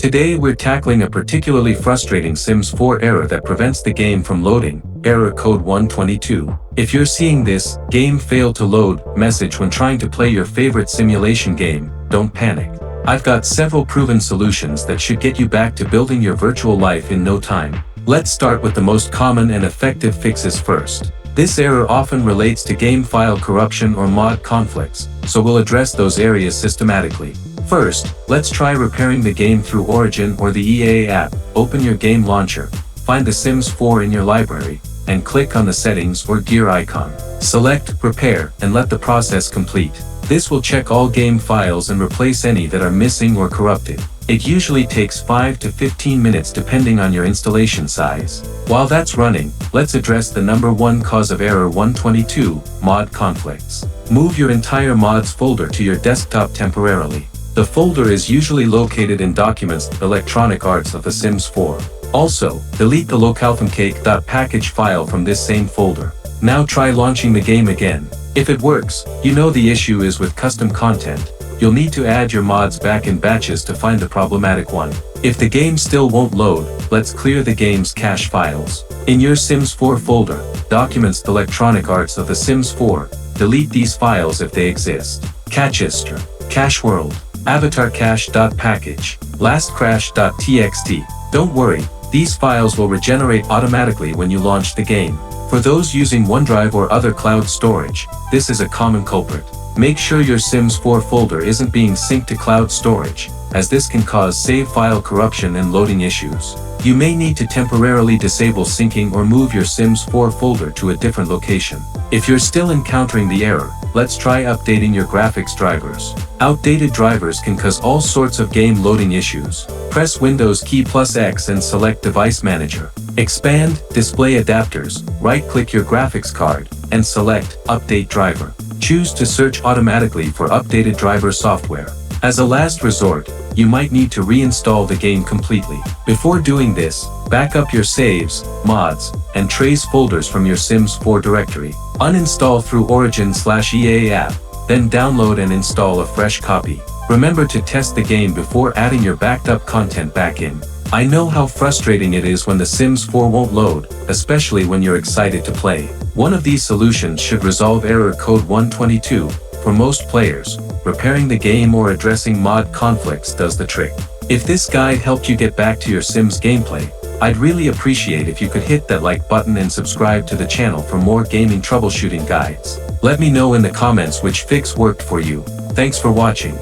Today we're tackling a particularly frustrating Sims 4 error that prevents the game from loading, error code 122. If you're seeing this "game failed to load" message when trying to play your favorite simulation game, don't panic. I've got several proven solutions that should get you back to building your virtual life in no time. Let's start with the most common and effective fixes first. This error often relates to game file corruption or mod conflicts, so we'll address those areas systematically. First, let's try repairing the game through Origin or the EA app. Open your game launcher, find The Sims 4 in your library, and click on the settings or gear icon. Select Repair and let the process complete. This will check all game files and replace any that are missing or corrupted. It usually takes 5 to 15 minutes depending on your installation size. While that's running, let's address the number one cause of error 122, mod conflicts. Move your entire mods folder to your desktop temporarily. The folder is usually located in Documents, Electronic Arts of The Sims 4. Also, delete the localfromcake.package file from this same folder. Now try launching the game again. If it works, you know the issue is with custom content. You'll need to add your mods back in batches to find the problematic one. If the game still won't load, let's clear the game's cache files. In your Sims 4 folder, Documents, Electronic Arts of The Sims 4, delete these files if they exist. Cache history, cache world, avatar cache.package, lastcrash.txt. Don't worry, these files will regenerate automatically when you launch the game. For those using OneDrive or other cloud storage, this is a common culprit. Make sure your Sims 4 folder isn't being synced to cloud storage, as this can cause save file corruption and loading issues. You may need to temporarily disable syncing or move your Sims 4 folder to a different location. If you're still encountering the error, let's try updating your graphics drivers. Outdated drivers can cause all sorts of game loading issues. Press Windows key plus X and select Device Manager. Expand Display Adapters, right-click your graphics card, and select Update Driver. Choose to search automatically for updated driver software. As a last resort, you might need to reinstall the game completely. Before doing this, back up your saves, mods, and trace folders from your Sims 4 directory. Uninstall through Origin/EA app, then download and install a fresh copy. Remember to test the game before adding your backed up content back in. I know how frustrating it is when The Sims 4 won't load, especially when you're excited to play. One of these solutions should resolve error code 122. For most players, repairing the game or addressing mod conflicts does the trick. If this guide helped you get back to your Sims gameplay, I'd really appreciate if you could hit that like button and subscribe to the channel for more gaming troubleshooting guides. Let me know in the comments which fix worked for you. Thanks for watching.